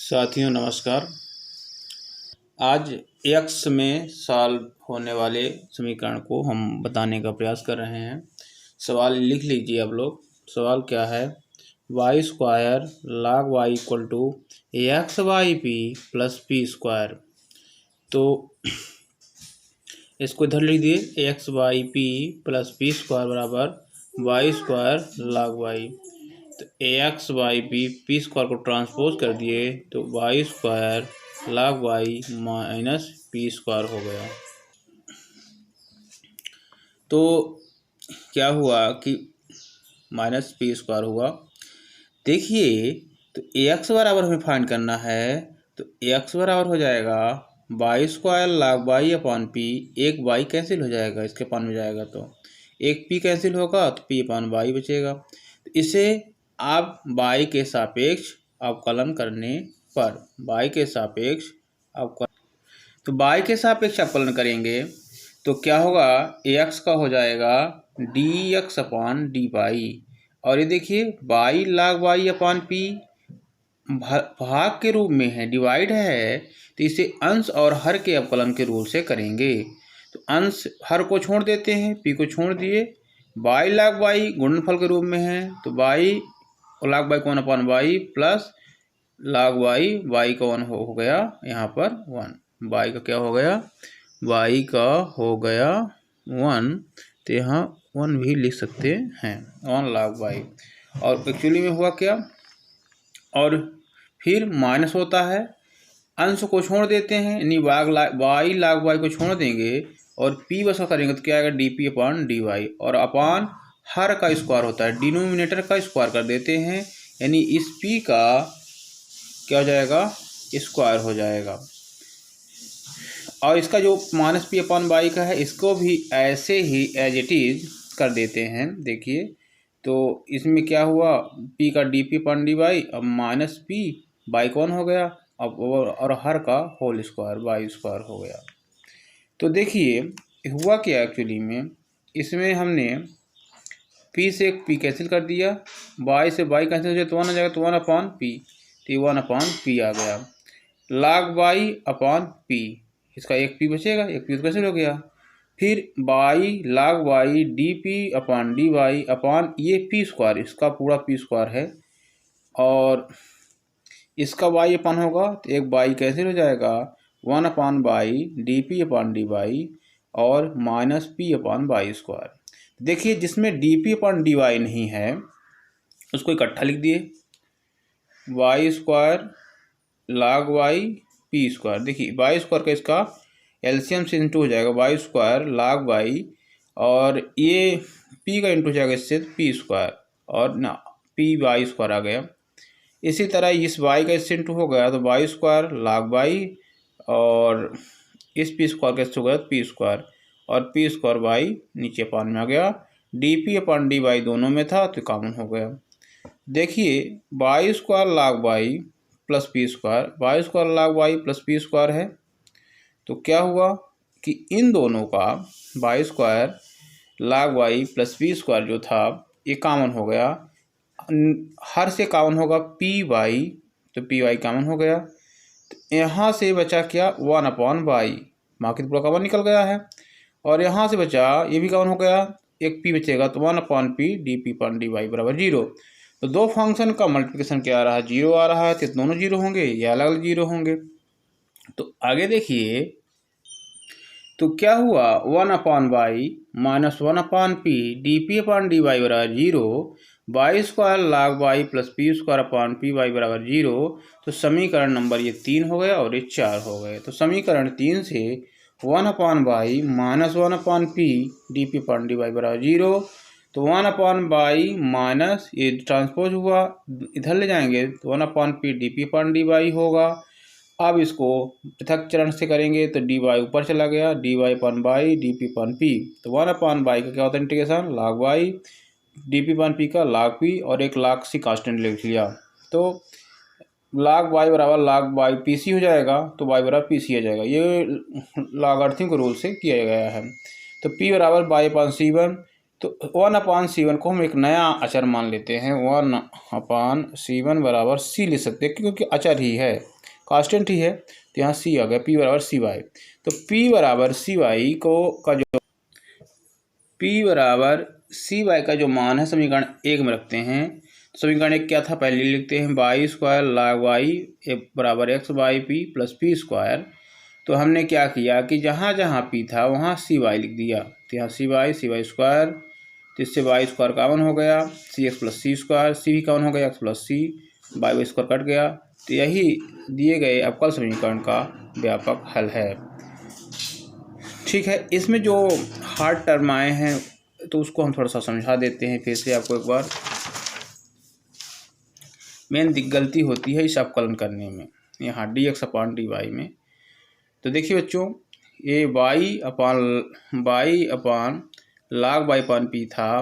साथियों नमस्कार। आज एक्स में सॉल्व होने वाले समीकरण को हम बताने का प्रयास कर रहे हैं। सवाल लिख लीजिए आप लोग। सवाल क्या है? Y square log y equal to X Y P plus P square. तो इसको इधर लिख दिए, X Y P plus P square बराबर वाई स्क्वायर log y। तो एक्स वाई पी स्क्वायर को ट्रांसपोज कर दिए तो Y square log y minus P square हो गया। तो क्या हुआ कि माइनस पी स्क्वायर हुआ। देखिए, तो एक्स बराबर हमें फाइंड करना है, तो एक्स बराबर हो जाएगा Y square log y upon P. एक वाई कैंसिल हो जाएगा, इसके अपान में जाएगा तो एक पी कैंसिल होगा तो पी अपॉन वाई बचेगा। तो इसे आप y के सापेक्ष अवकलन करने पर y के सापेक्ष अवकलन, तो y के सापेक्ष अवकलन करेंगे तो क्या होगा, x का हो जाएगा dx अपॉन dy। और ये देखिए y log y upon P भाग के रूप में है, डिवाइड है, तो इसे अंश और हर के अवकलन के रूल से करेंगे। तो अंश हर को छोड़ देते हैं, पी को छोड़ दिए, y log y गुणनफल के रूप में है तो y log y को 1 upon Y plus log y का 1 हो गया यहाँ पर 1, y का क्या हो गया, y का हो गया 1, तो यहाँ 1 भी लिख सकते हैं, 1 log y। और एक्चुअली में हुआ क्या, और फिर माइनस होता है, अंश को छोड़ देते हैं, यानी y log y को छोड़ देंगे और p बसा करेंगे तो क्या आएगा, dp अपॉन dy। और अपॉन हर का स्क्वायर होता है, डिनोमिनेटर का स्क्वायर कर देते हैं, यानी इस p का क्या हो जाएगा, स्क्वायर हो जाएगा। और इसका जो माइनस पी अपॉन वाई का है, इसको भी ऐसे ही एज इट इज कर देते हैं। देखिए, तो इसमें क्या हुआ, p का dp अपॉन dy अब माइनस पी बाई कौन हो गया अब, और हर का होल स्क्वायर वाई स्क्वायर हो गया। तो देखिए हुआ क्या, एक्चुअली में इसमें हमने p से एक p कैंसिल कर दिया, y से y कैंसिल हो जाए तो 1 आ जाएगा, तो 1 अपॉन पी, तो 1 अपॉन पी आ गया। log y अपॉन पी, इसका एक p बचेगा, एक p तो कैंसिल हो गया। फिर y log y dp upon dy upon ये पी स्क्वायर, इसका पूरा पी स्क्वायर है, और इसका y अपॉन होगा तो एक y कैंसिल हो जाएगा, 1 upon Y dp upon dy और minus P upon Y square. देखिए जिसमें dp अपॉन dy नहीं है उसको इकट्ठा लिख दिए, Y square log y P square. देखिए वाई स्क्वायर का इसका एलसीएम से इंटू हो जाएगा, वाई स्क्वायर log y, और ये p का इंटू हो जाएगा इससे पी स्क्वायर, और ना पी वाई स्क्वायर आ गया। इसी तरह इस y का इससे इंटू हो गया तो वाई स्क्वायर log y, और इस पी स्क्वायर का इससे हो गया पी स्क्वायर, और पी स्क्वायर वाई नीचे अपान में आ गया, dp अपॉन dy दोनों में था तो कॉमन हो गया। देखिए Y square log y plus P square, Y square log y plus P square है, तो क्या हुआ कि इन दोनों का Y square log y plus P square जो था ये कॉमन हो गया, हर से कॉमन होगा पी वाई, तो पी वाई कॉमन हो गया। तो यहाँ से बचा क्या, 1 अपॉन वाई, बाकी तो पूरा कॉमन निकल गया है, और यहाँ से बचा ये भी कॉमन हो गया, एक पी बचेगा तो 1 upon P dp upon dy बराबर 0। तो दो फंक्शन का मल्टीप्लिकेशन क्या आ रहा है, 0 आ रहा है, तो दोनों 0 होंगे या अलग अलग 0 होंगे। तो आगे देखिए, तो क्या हुआ, 1 upon Y minus 1 upon P dp upon dy बराबर 0, Y square log y plus P square upon P Y बराबर 0। तो समीकरण नंबर ये 3 हो गया और ये 4 हो गए। तो समीकरण 3 से 1 upon Y minus 1 upon P dp upon dy बराबर 0, तो 1 अपॉन वाई माइनस ये ट्रांसपोज हुआ, इधर ले जाएंगे तो 1 upon P dp upon dy होगा। अब इसको पृथक चरण से करेंगे तो dy ऊपर चला गया, dy upon Y dp upon P, तो 1 अपॉन वाई का क्या होता है integration log y, dp upon P का log p, और एक log c कांस्टेंट लिख लिया, तो log y बराबर log y pc हो जाएगा, तो y बराबर pc आ जाएगा। ये लॉगरिथम के रूल से किया गया है। तो p बराबर y अपॉन c1, तो 1 अपॉन c1 को हम एक नया अचर मान लेते हैं, 1 अपॉन c1 बराबर c ले सकते हैं क्योंकि अचर ही है, कांस्टेंट ही है, तो यहाँ सी आ गया, पी बराबर सी वाई। तो पी बराबर सी वाई का जो मान है समीकरण 1 में रखते हैं। समीकरण 1 क्या था, पहले लिखते हैं वाई स्क्वायर log वाई बराबर x by P plus P square. तो हमने क्या किया कि जहाँ जहाँ पी था वहाँ सी वाई लिख दिया, तो यहाँ सी वाई स्क्वायर, तो इससे वाई स्क्वायर कॉमन हो गया, सी एक्स प्लस सी स्क्वायर, सी भी कॉमन हो गया, एक्स प्लस सी, वाई स्क्वायर कट गया। तो यही दिए गए अवकल समीकरण का व्यापक हल है। ठीक है, इसमें जो हार्ड टर्म आए हैं तो उसको हम थोड़ा सा समझा देते हैं फिर से आपको एक बार। मेन गलती होती है इस अवकलन करने में, यहाँ डी एक्स अपान डी वाई में। तो देखिए बच्चों, ये वाई अपान log वाई अपान पी था,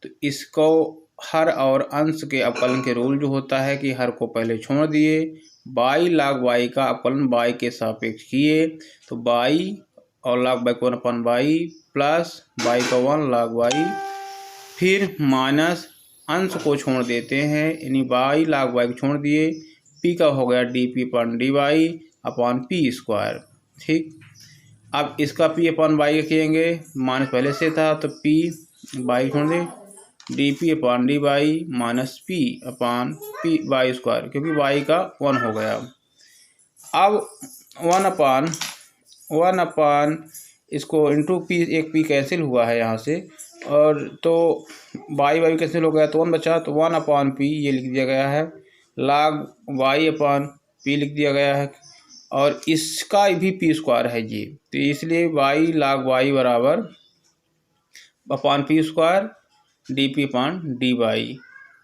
तो इसको हर और अंश के अवकलन के रूल जो होता है कि हर को पहले छोड़ दिए, बाई log वाई का अवकलन बाई के सापेक्ष किए, तो बाई और log वाई को 1 अपान बाई प्लस बाई का 1 log वाई, फिर माइनस अंश को छोड़ देते हैं, यानी बाई log वाई को छोड़ दिए, पी का हो गया D P upon D Y upon P square. ठीक, अब इसका पी अपान वाई कहेंगे, माइनस पहले से था तो पी वाई छोड़ दें, D P upon D Y minus P upon P Y square, क्योंकि वाई का 1 हो गया। अब 1 अपान इसको इंटू पी, एक पी कैंसिल हुआ है यहाँ से, और तो वाई कैंसिल हो गया तो 1 बचा, तो 1 अपान पी ये लिख दिया गया है, log वाई अपान पी लिख दिया गया है, और इसका भी पी स्क्वायर है ये, तो इसलिए वाई log वाई बराबर upon P square D P upon D Y,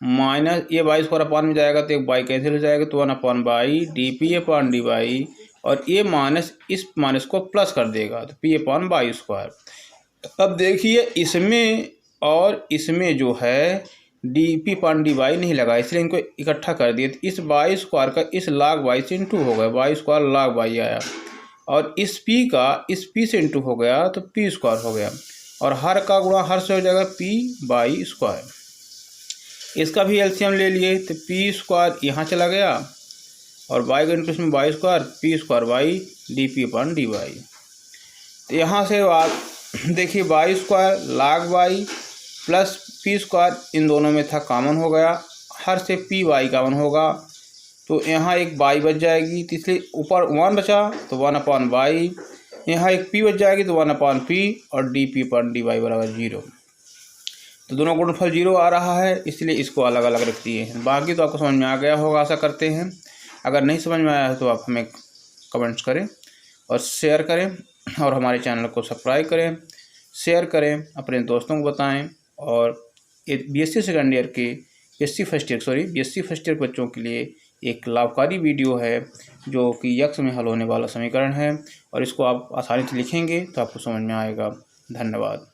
minus ये वाई स्क्वायर अपान में जाएगा तो एक वाई कैंसिल हो जाएगा, तो 1 upon Y D P upon D Y, और ये माइनस इस माइनस को प्लस कर देगा, तो पी अपान वाई स्क्वायर। अब देखिए इसमें और इसमें जो है D P upon D Y नहीं लगा, इसलिए इनको इकट्ठा कर दिए, तो इस वाई स्क्वायर का इस log वाई से इंटू हो गया, वाई स्क्वायर log वाई आया, और इस पी का इस पी से इंटू हो गया तो पी स्क्वायर हो गया, और हर का गुणा हर से हो जाएगा पी वाई स्क्वायर। इसका भी एलसीएम ले लिए, तो पी स्क्वायर यहाँ चला गया, और वाई का इंटू में Y square, P square Y D P upon D Y. तो यहाँ से आप देखिए Y square log Y plus P square इन दोनों में था, कॉमन हो गया, हर से पी वाई कॉमन होगा, तो यहाँ एक वाई बच जाएगी, तो इसलिए ऊपर 1 बचा तो 1 अपान वाई, यहाँ एक पी बच जाएगी तो 1 अपान पी, और D P upon D Y बराबर 0। तो दोनों गुणनफल 0 आ रहा है, इसलिए इसको अलग अलग रख दिए हैं। बाकी तो आपको समझ में आ गया होगा, आशा करते हैं। अगर नहीं समझ में आया है तो आप हमें कमेंट्स करें और शेयर करें, और हमारे चैनल को सब्सक्राइब करें, शेयर करें, अपने दोस्तों को बताएं, और बीएससी सेकेंड ईयर के बीएससी फर्स्ट ईयर बच्चों के लिए एक लाभकारी वीडियो है जो कि यक्स में हल होने वाला समीकरण है, और इसको आप आसानी से लिखेंगे तो आपको समझ में आएगा। धन्यवाद।